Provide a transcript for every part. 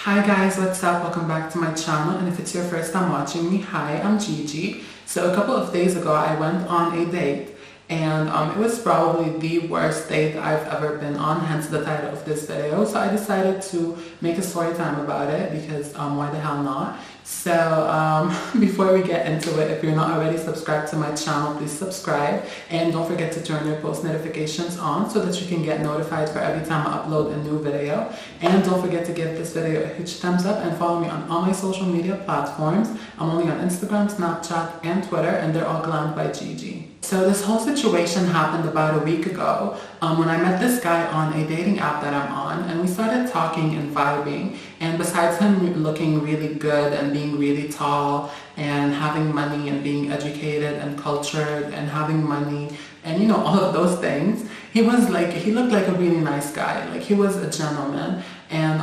Hi guys, what's up? Welcome back to my channel, and if it's your first time watching me, hi, I'm Gigi. So a couple of days ago I went on a date, and it was probably the worst date I've ever been on, hence the title of this video. So I decided to make a story time about it because why the hell not? So before we get into it, if you're not already subscribed to my channel, please subscribe, and don't forget to turn your post notifications on so that you can get notified for every time I upload a new video. And don't forget to give this video a huge thumbs up and follow me on all my social media platforms. I'm only on Instagram, Snapchat, and Twitter, and they're all glammed by Gigi. So this whole situation happened about a week ago when I met this guy on a dating app that I'm on, and we started talking and vibing. And besides him looking really good and being really tall and having money and being educated and cultured and having money and you know all of those things, he looked like a really nice guy. Like, he was a gentleman, and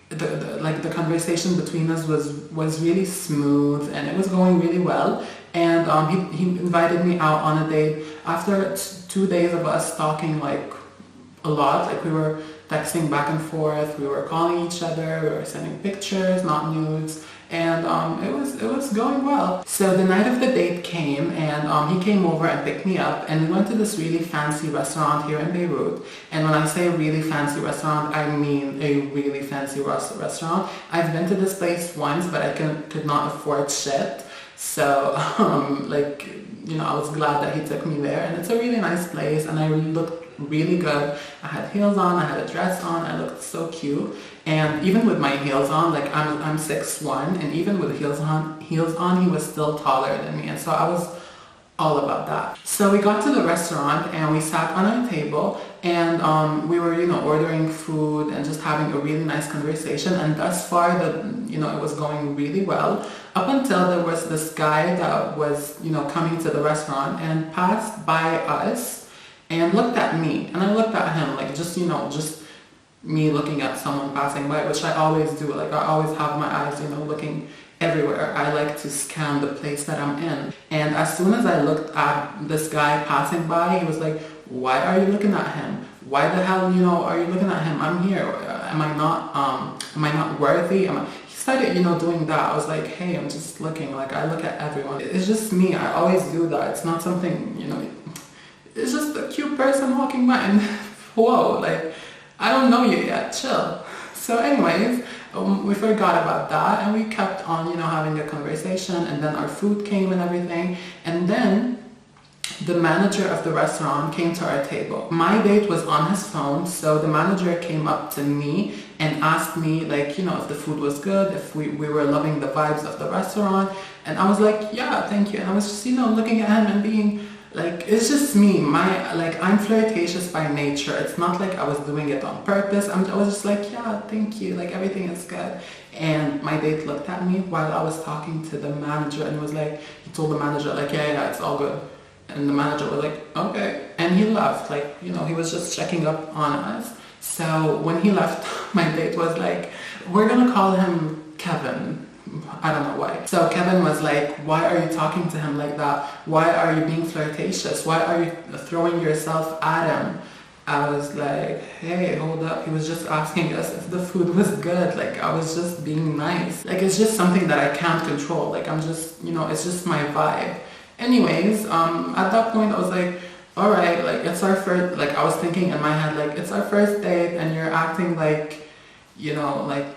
the conversation between us was really smooth and it was going really well. And he invited me out on a date after 2 days of us talking like a lot. Like, we were texting back and forth, we were calling each other, we were sending pictures, not nudes, and it was going well. So the night of the date came, and he came over and picked me up, and we went to this really fancy restaurant here in Beirut. And when I say really fancy restaurant, I mean a really fancy restaurant. I've been to this place once, but I could not afford shit. So I was glad that he took me there, and it's a really nice place, and I looked really good. I had heels on, I had a dress on, I looked so cute. And even with my heels on, like I'm 6'1", and even with heels on, he was still taller than me, and so I was all about that. So we got to the restaurant and we sat on a table, and we were ordering food and just having a really nice conversation. And thus far it was going really well, up until there was this guy that was coming to the restaurant and passed by us and looked at me, and I looked at him, like, just me looking at someone passing by, which I always do. Like, I always have my eyes looking everywhere. I like to scan the place that I'm in. And as soon as I looked at this guy passing by, he was like, "Why are you looking at him? Why the hell are you looking at him? I'm here. Am I not worthy?" He started doing that. I was like, "Hey, I'm just looking. Like, I look at everyone. It's just me. I always do that. It's not something it's just a cute person walking by, and whoa, like, I don't know you yet, chill." So anyways, we forgot about that, and we kept on having a conversation, and then our food came and everything. And then the manager of the restaurant came to our table. My date was on his phone, so the manager came up to me and asked me, like, if the food was good, if we were loving the vibes of the restaurant. And I was like, "Yeah, thank you." And I was just looking at him and being like, it's just me. I'm flirtatious by nature. It's not like I was doing it on purpose. I was just like, "Yeah, thank you. Like, everything is good." And my date looked at me while I was talking to the manager, and was like, he told the manager, like, yeah, it's all good. And the manager was like, "Okay." And he left. Like, he was just checking up on us. So when he left, my date was like, "We're gonna call him Kevin." I don't know why. So Kevin was like, "Why are you talking to him like that? Why are you being flirtatious? Why are you throwing yourself at him?" I was like, "Hey, hold up. He was just asking us if the food was good. Like, I was just being nice. Like, it's just something that I can't control. Like, I'm just, it's just my vibe." Anyways, at that point I was like, all right, like, it's our first, like, I was thinking in my head, like, it's our first date, and you're acting like, like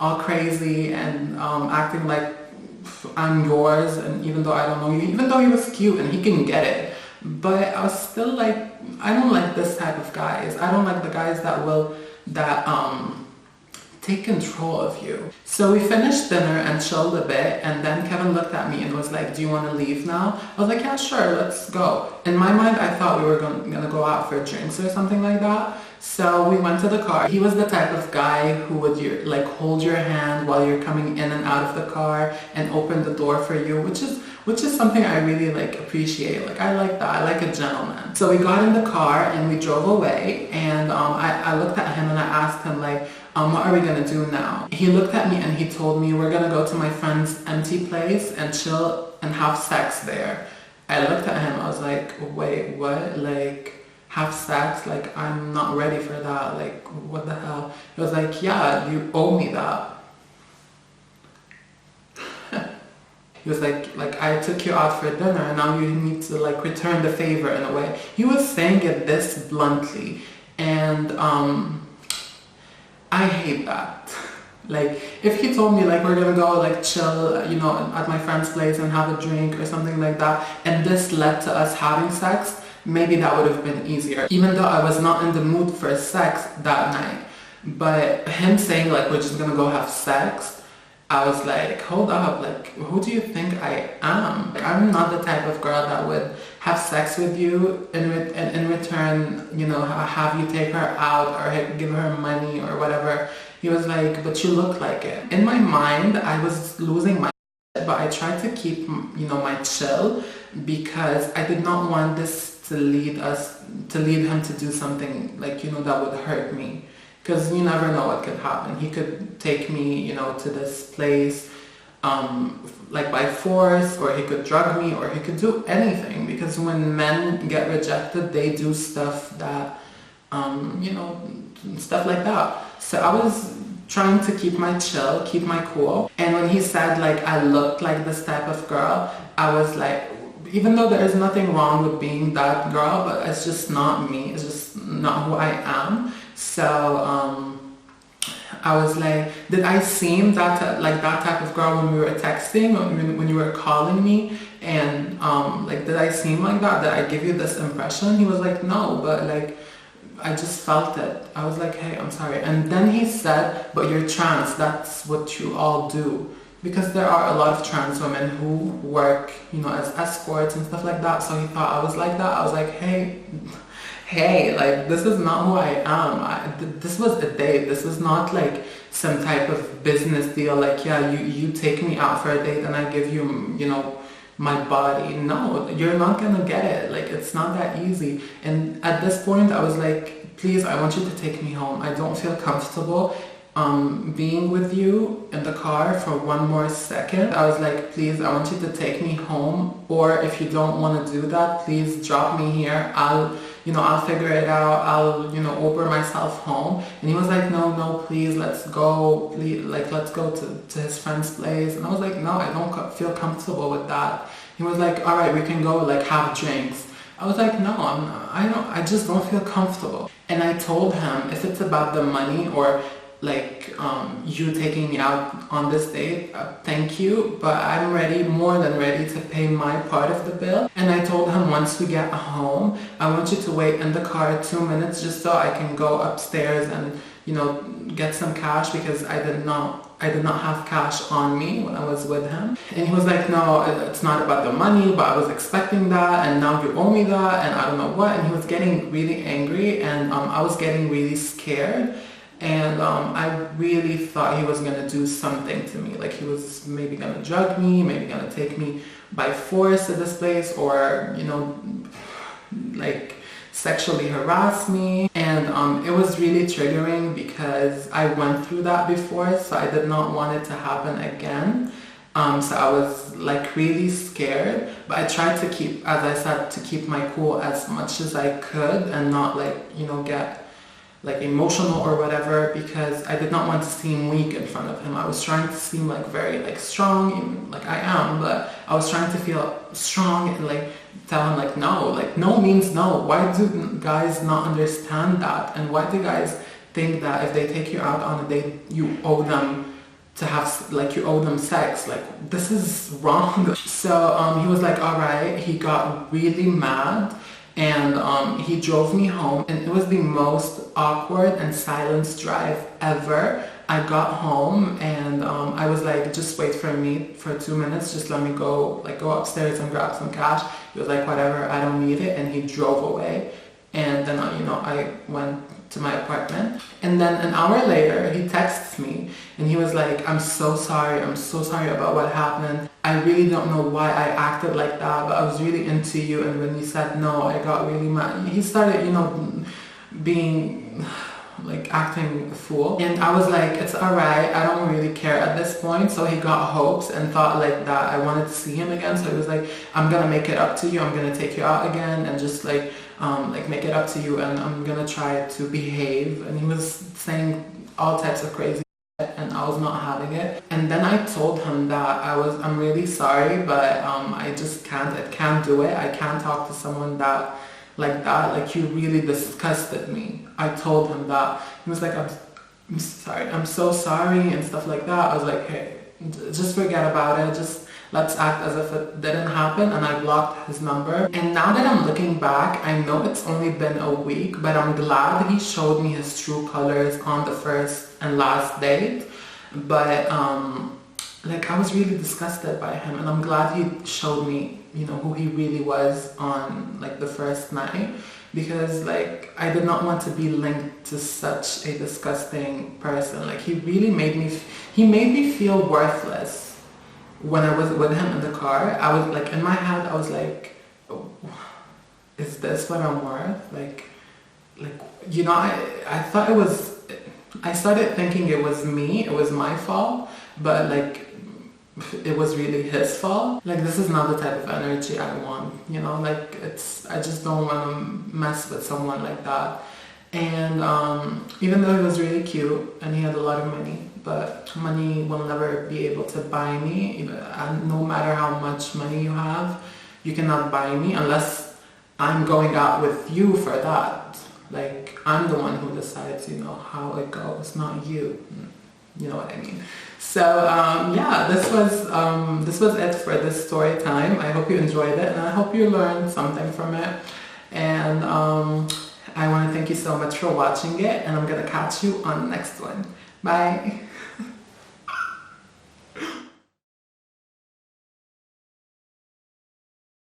all crazy and acting like I'm yours, and even though I don't know you, even though he was cute and he can get it, but I was still like, I don't like this type of guys. I don't like the guys that take control of you. So we finished dinner and chilled a bit, and then Kevin looked at me and was like, "Do you want to leave now?" I was like, "Yeah, sure, let's go." In my mind, I thought we were gonna go out for drinks or something like that. So we went to the car. He was the type of guy who would hold your hand while you're coming in and out of the car and open the door for you, which is something I really appreciate. Like, I like that. I like a gentleman. So we got in the car and we drove away, and I looked at him and I asked him, like, "What are we gonna do now?" He looked at me and he told me, "We're gonna go to my friend's empty place and chill and have sex there." I looked at him. I was like, "Wait, what? Like, have sex, like I'm not ready for that, like what the hell. He was like, yeah, you owe me that. He was like I took you out for dinner and now you need to like return the favor in a way. He was saying it this bluntly, and I hate that. Like, if he told me like we're gonna go like chill, you know, at my friend's place and have a drink or something like that, and this led to us having sex, maybe that would have been easier. Even though I was not in the mood for sex that night. But him saying like we're just gonna go have sex, I was like, hold up, like who do you think I am? Like, I'm not the type of girl that would have sex with you and in return, you know, have you take her out or give her money or whatever. He was like, but you look like it. In my mind, I was losing my shit, but I tried to keep, you know, my chill because I did not want this to lead him to do something like, you know, that would hurt me. Because you never know what could happen. He could take me, you know, to this place, like by force, or he could drug me, or he could do anything. Because when men get rejected, they do stuff that, you know, stuff like that. So I was trying to keep my chill, keep my cool. And when he said like I looked like this type of girl, I was like, even though there is nothing wrong with being that girl, but it's just not me. It's just not who I am. So I was like, did I seem like that type of girl when we were texting, when you were calling me? And like, did I seem like that? Did I give you this impression? He was like, no, but like, I just felt it. I was like, hey, I'm sorry. And then he said, but you're trans, that's what you all do. Because there are a lot of trans women who work, you know, as escorts and stuff like that. So he thought I was like that. I was like, hey, like this is not who I am. This was a date. This was not like some type of business deal. Like, yeah, you take me out for a date and I give you, you know, my body. No, you're not gonna get it. Like, it's not that easy. And at this point I was like, please, I want you to take me home. I don't feel comfortable being with you in the car for one more second. I was like, please, I want you to take me home, or if you don't want to do that, please drop me here. I'll figure it out. I'll, you know, Uber myself home. And he was like, no, please, let's go. Please, like, let's go to his friend's place. And I was like, no, I don't feel comfortable with that. He was like, all right, we can go like have drinks. I was like, no, I just don't feel comfortable. And I told him, if it's about the money or like you taking me out on this date, thank you, but I'm ready, more than ready, to pay my part of the bill. And I told him, once we get home, I want you to wait in the car 2 minutes just so I can go upstairs and, you know, get some cash, because I did not have cash on me when I was with him. And he was like, no, it's not about the money, but I was expecting that, and now you owe me that, and I don't know what. And he was getting really angry, and I was getting really scared. And I really thought he was gonna do something to me. Like, he was maybe gonna drug me, maybe gonna take me by force to this place, or, you know, like sexually harass me. And it was really triggering because I went through that before, so I did not want it to happen again. So I was like really scared, but I tried to keep, as I said, to keep my cool as much as I could and not like, you know, get like emotional or whatever, because I did not want to seem weak in front of him. I was trying to seem like very like strong, even like I am, but I was trying to feel strong and like tell him like no means no. Why do guys not understand that? And why do guys think that if they take you out on a date, you owe them to have, like, you owe them sex? Like, this is wrong. So he was like, all right. He got really mad. And he drove me home, and it was the most awkward and silent drive ever. I got home, and I was like, just wait for me for 2 minutes, just let me go upstairs and grab some cash. He was like, whatever, I don't need it, and he drove away. And then I went to my apartment, and then an hour later he texts me and he was like, I'm so sorry about what happened. I really don't know why I acted like that, but I was really into you, and when you said no, I got really mad. He started, being like acting a fool, and I was like, it's alright, I don't really care at this point. So he got hopes and thought like that I wanted to see him again, so he was like, I'm gonna make it up to you, I'm gonna take you out again, and just like like make it up to you, and I'm gonna try to behave. And he was saying all types of crazy shit, and I was not having it. And then I told him that I'm really sorry, but I can't do it. I can't talk to someone that like that. Like, you really disgusted me. I told him that. He was like, I'm sorry, I'm so sorry, and stuff like that. I was like, hey, just forget about it. Just let's act as if it didn't happen. And I blocked his number. And now that I'm looking back, I know it's only been a week, but I'm glad he showed me his true colors on the first and last date. But like, I was really disgusted by him, and I'm glad he showed me, you know, who he really was on like the first night, because like I did not want to be linked to such a disgusting person. Like, he really made me feel worthless. When I was with him in the car, I was like, in my head, I was like, oh, is this what I'm worth? Like, you know, I thought I started thinking it was me, it was my fault, but like, it was really his fault. Like, this is not the type of energy I want, you know, like, I just don't want to mess with someone like that. And even though he was really cute and he had a lot of money, but money will never be able to buy me. And no matter how much money you have, you cannot buy me unless I'm going out with you for that. Like, I'm the one who decides, you know, how it goes, not you. You know what I mean? So yeah, this was it for this story time. I hope you enjoyed it, and I hope you learned something from it. And I want to thank you so much for watching it, and I'm gonna catch you on the next one. Bye.